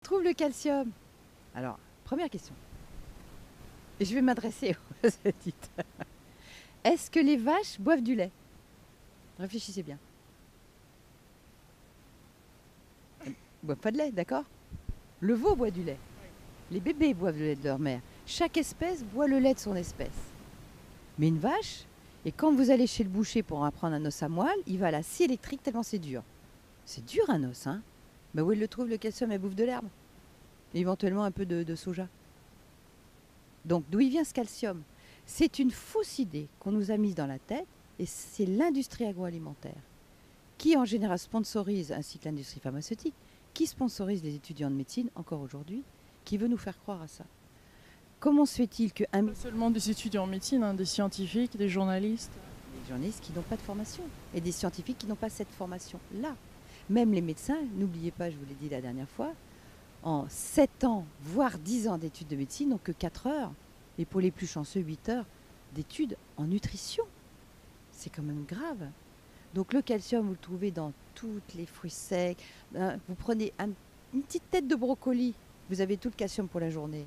Trouve le calcium. Alors, première question. Et je vais m'adresser aux auditeurs. Est-ce que les vaches boivent du lait? Réfléchissez bien. Elles ne boivent pas de lait, d'accord? Le veau boit du lait. Les bébés boivent le lait de leur mère. Chaque espèce boit le lait de son espèce. Mais une vache, et quand vous allez chez le boucher pour en prendre un os à moelle, il va à la scie électrique tellement c'est dur. C'est dur un os, hein? Mais où il le trouve le calcium? Elle bouffe de l'herbe. Et éventuellement un peu de soja. Donc d'où il vient ce calcium? C'est une fausse idée qu'on nous a mise dans la tête et c'est l'industrie agroalimentaire qui en général sponsorise, ainsi que l'industrie pharmaceutique, qui sponsorise les étudiants de médecine encore aujourd'hui, qui veut nous faire croire à ça. Comment se fait-il que Pas seulement des étudiants en médecine, hein, des scientifiques, des journalistes. des journalistes qui n'ont pas de formation et des scientifiques qui n'ont pas cette formation-là? Même les médecins, n'oubliez pas, je vous l'ai dit la dernière fois, en 7 ans, voire 10 ans d'études de médecine, n'ont que 4 heures, et pour les plus chanceux, 8 heures d'études en nutrition. C'est quand même grave. Donc le calcium, vous le trouvez dans tous les fruits secs. Vous prenez une petite tête de brocoli, vous avez tout le calcium pour la journée.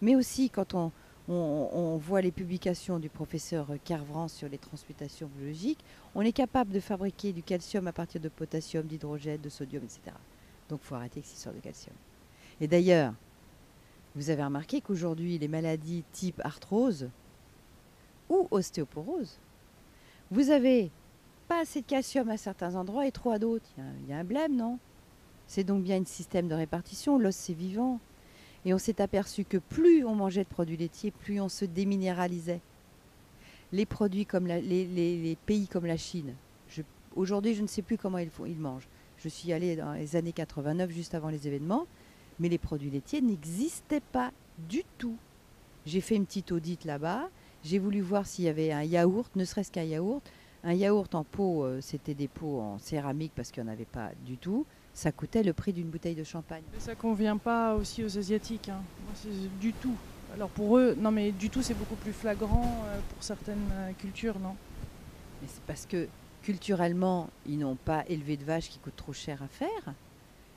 Mais aussi, quand on voit les publications du professeur Kervran sur les transmutations biologiques, on est capable de fabriquer du calcium à partir de potassium, d'hydrogène, de sodium, etc. Donc il faut arrêter avec ces histoires de calcium. Et d'ailleurs, vous avez remarqué qu'aujourd'hui, les maladies type arthrose ou ostéoporose, vous avez pas assez de calcium à certains endroits et trop à d'autres. Il y a un blême, non? C'est donc bien un système de répartition. L'os, c'est vivant. Et on s'est aperçu que plus on mangeait de produits laitiers, plus on se déminéralisait. Les produits comme les pays comme la Chine, aujourd'hui, je ne sais plus comment ils mangent. Je suis allée dans les années 89, juste avant les événements, mais les produits laitiers n'existaient pas du tout. J'ai fait une petite audite là-bas. J'ai voulu voir s'il y avait un yaourt, ne serait-ce qu'un yaourt. Un yaourt en pot, c'était des pots en céramique parce qu'il n'y en avait pas du tout. Ça coûtait le prix d'une bouteille de champagne. Mais ça convient pas aussi aux Asiatiques, hein. Moi, c'est du tout. Alors pour eux, non mais du tout c'est beaucoup plus flagrant pour certaines cultures, non? Mais c'est parce que culturellement, ils n'ont pas élevé de vaches qui coûtent trop cher à faire.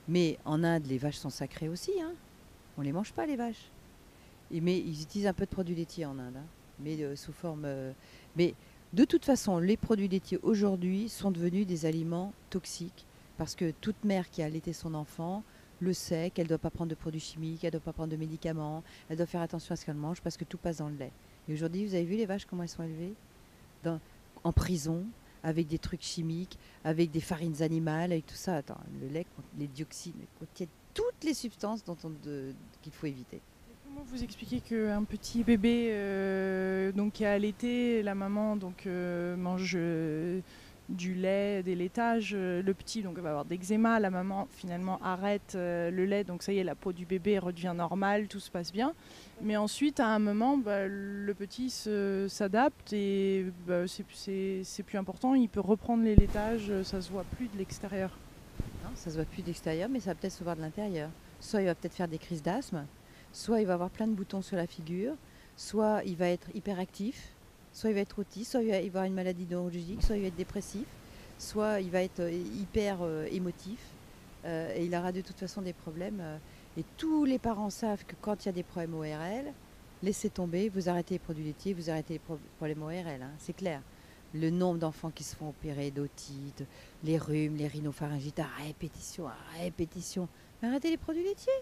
Mais en Inde, les vaches sont sacrées aussi, hein. On ne les mange pas, les vaches. Mais ils utilisent un peu de produits laitiers en Inde, hein. Mais sous forme. Mais de toute façon, les produits laitiers aujourd'hui sont devenus des aliments toxiques parce que toute mère qui a allaité son enfant le sait qu'elle ne doit pas prendre de produits chimiques, elle ne doit pas prendre de médicaments, elle doit faire attention à ce qu'elle mange parce que tout passe dans le lait. Et aujourd'hui, vous avez vu les vaches comment elles sont élevées dans- en prison, avec des trucs chimiques, avec des farines animales, avec tout ça. Attends, le lait, les dioxines, contient toutes les substances qu'il faut éviter. Comment vous expliquez qu'un petit bébé donc qui est allaité, la maman donc mange du lait, des laitages, le petit donc va avoir d'eczéma, la maman finalement arrête le lait, donc ça y est, la peau du bébé redevient normale, tout se passe bien. Mais ensuite, à un moment, bah, le petit s'adapte et bah, c'est plus important, il peut reprendre les laitages, ça se voit plus de l'extérieur. Non, ça se voit plus d'extérieur, mais ça va peut-être se voir de l'intérieur. Soit il va peut-être faire des crises d'asthme, soit il va avoir plein de boutons sur la figure, soit il va être hyperactif, soit il va être autiste, soit il va avoir une maladie neurologique, soit il va être dépressif, soit il va être hyper émotif, et il aura de toute façon des problèmes. Et tous les parents savent que quand il y a des problèmes ORL, laissez tomber, vous arrêtez les produits laitiers, vous arrêtez les problèmes ORL, hein, c'est clair. Le nombre d'enfants qui se font opérer d'otite, les rhumes, les rhinopharyngites, à répétition, à répétition. Mais arrêtez les produits laitiers.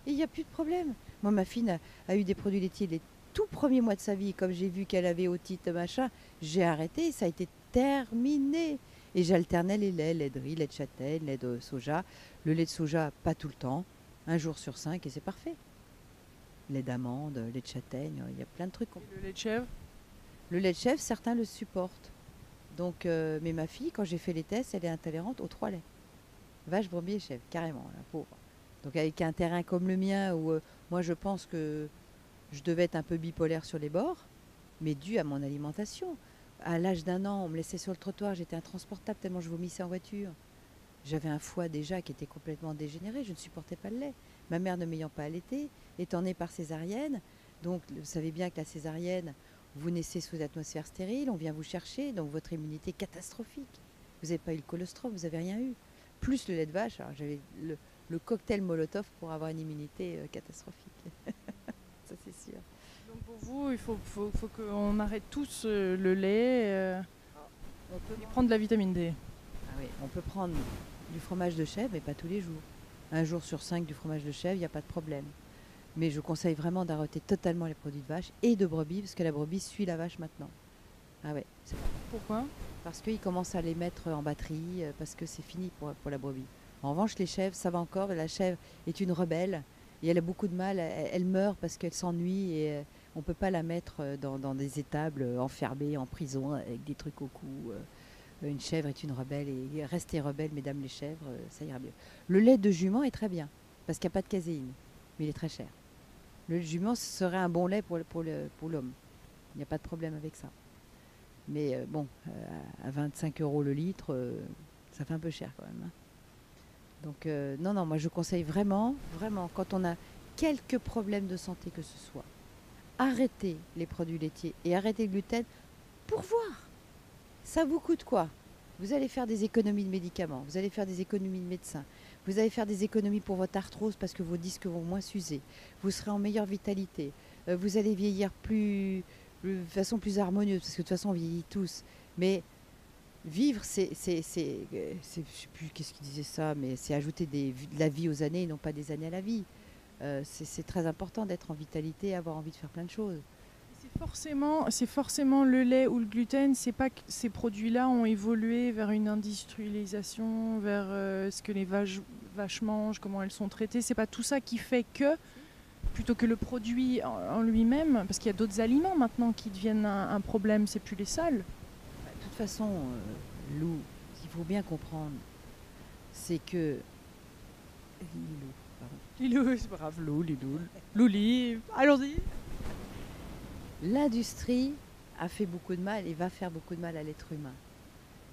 Et il n'y a plus de problème. Moi, ma fille a eu des produits laitiers les tout premiers mois de sa vie. Comme j'ai vu qu'elle avait otite, machin, j'ai arrêté. Ça a été terminé. Et j'alternais les laits, lait de riz, lait de châtaigne, lait de soja. Le lait de soja, pas tout le temps. Un jour sur 5 et c'est parfait. Lait d'amande, lait de châtaigne, il y a plein de trucs. Et le lait de chèvre? Le lait de chèvre, certains le supportent. Donc, mais ma fille, quand j'ai fait les tests, elle est intolérante aux 3 laits. Vache, brebis et chèvre, carrément, la pauvre. Donc avec un terrain comme le mien, où moi je pense que je devais être un peu bipolaire sur les bords, mais dû à mon alimentation. À l'âge d'1 an, on me laissait sur le trottoir, j'étais intransportable tellement je vomissais en voiture. J'avais un foie déjà qui était complètement dégénéré, je ne supportais pas le lait. Ma mère ne m'ayant pas allaité, étant née par césarienne, donc vous savez bien que la césarienne, vous naissez sous atmosphère stérile, on vient vous chercher, donc votre immunité est catastrophique. Vous n'avez pas eu le colostrum, vous n'avez rien eu. Plus le lait de vache, alors j'avais le cocktail Molotov pour avoir une immunité catastrophique. Ça, c'est sûr. Donc pour vous, il faut qu'on arrête tous le lait On peut, et prendre de la vitamine D. Ah oui, on peut prendre du fromage de chèvre, mais pas tous les jours. Un jour sur 5 du fromage de chèvre, il n'y a pas de problème. Mais je conseille vraiment d'arrêter totalement les produits de vache et de brebis, parce que la brebis suit la vache maintenant. Ah ouais, c'est Pourquoi? parce qu'ils commencent à les mettre en batterie, parce que c'est fini pour la brebis. En revanche, les chèvres, ça va encore. La chèvre est une rebelle et elle a beaucoup de mal. Elle meurt parce qu'elle s'ennuie et on ne peut pas la mettre dans des étables enfermées en prison avec des trucs au cou. Une chèvre est une rebelle et restez rebelles, mesdames les chèvres, ça ira mieux. Le lait de jument est très bien parce qu'il n'y a pas de caséine, mais il est très cher. Le jument serait un bon lait pour l'homme. Il n'y a pas de problème avec ça. Mais bon, à 25 € le litre, ça fait un peu cher quand même, hein. Donc non, moi je conseille vraiment, vraiment, quand on a quelques problèmes de santé que ce soit, arrêtez les produits laitiers et arrêtez le gluten pour voir. Ça vous coûte quoi? Vous allez faire des économies de médicaments, vous allez faire des économies de médecins, vous allez faire des économies pour votre arthrose parce que vos disques vont moins s'user, vous serez en meilleure vitalité, vous allez vieillir de façon plus harmonieuse, parce que de toute façon on vieillit tous. Mais vivre, je sais plus qu'est-ce qu'il disait ça, mais c'est ajouter de la vie aux années et non pas des années à la vie. C'est très important d'être en vitalité et avoir envie de faire plein de choses. C'est forcément le lait ou le gluten, c'est pas que ces produits-là ont évolué vers une industrialisation, vers ce que les vaches mangent, comment elles sont traitées. C'est pas tout ça qui fait que, plutôt que le produit en lui-même, parce qu'il y a d'autres aliments maintenant qui deviennent un problème, c'est plus les seuls. De toute façon, Lou, ce qu'il faut bien comprendre, c'est que... Lilou, pardon. Lilou, c'est pas grave, Lilou, Louli, allons-y. L'industrie a fait beaucoup de mal et va faire beaucoup de mal à l'être humain.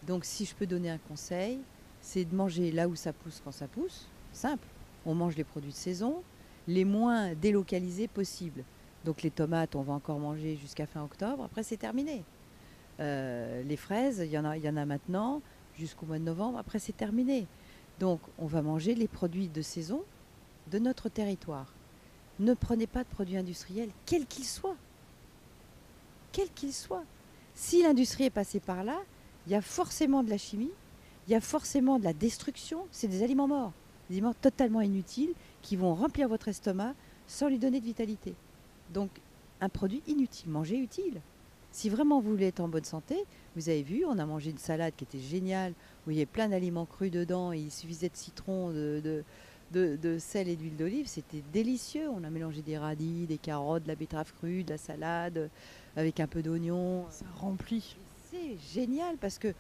Donc si je peux donner un conseil, c'est de manger là où ça pousse quand ça pousse. Simple. On mange les produits de saison, les moins délocalisés possibles. Donc les tomates, on va encore manger jusqu'à fin octobre. Après, c'est terminé. Les fraises, il y en a maintenant jusqu'au mois de novembre. Après, c'est terminé. Donc on va manger les produits de saison de notre territoire. Ne prenez pas de produits industriels, quels qu'ils soient. Quel qu'il soit. Si l'industrie est passée par là, il y a forcément de la chimie, il y a forcément de la destruction. C'est des aliments morts, des aliments totalement inutiles qui vont remplir votre estomac sans lui donner de vitalité. Donc, un produit inutile, manger utile. Si vraiment vous voulez être en bonne santé, vous avez vu, on a mangé une salade qui était géniale, où il y avait plein d'aliments crus dedans, et il suffisait de citron, de sel et d'huile d'olive, c'était délicieux. On a mélangé des radis, des carottes, de la betterave crue, de la salade, avec un peu d'oignon. Ça remplit. C'est génial parce que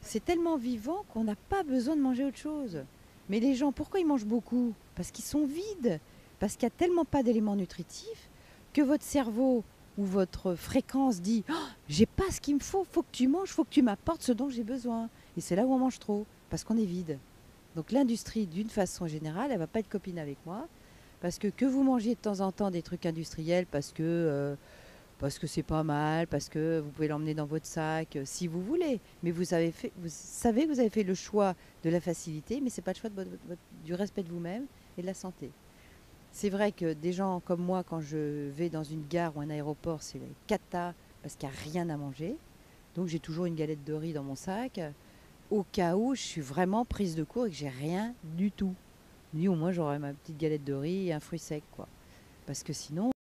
c'est tellement vivant qu'on n'a pas besoin de manger autre chose. Mais les gens, pourquoi ils mangent beaucoup? Parce qu'ils sont vides, parce qu'il n'y a tellement pas d'éléments nutritifs que votre cerveau ou votre fréquence dit oh, j'ai pas ce qu'il me faut que tu manges, faut que tu m'apportes ce dont j'ai besoin. Et c'est là où on mange trop, parce qu'on est vide. Donc l'industrie, d'une façon générale, elle ne va pas être copine avec moi, parce que vous mangiez de temps en temps des trucs industriels, parce que c'est pas mal, parce que vous pouvez l'emmener dans votre sac, si vous voulez. Mais vous savez que vous avez fait le choix de la facilité, mais ce n'est pas le choix du respect de vous-même et de la santé. C'est vrai que des gens comme moi, quand je vais dans une gare ou un aéroport, c'est la cata, parce qu'il n'y a rien à manger. Donc j'ai toujours une galette de riz dans mon sac, au cas où je suis vraiment prise de court et que j'ai rien du tout. Ni au moins j'aurais ma petite galette de riz et un fruit sec, quoi. Parce que sinon,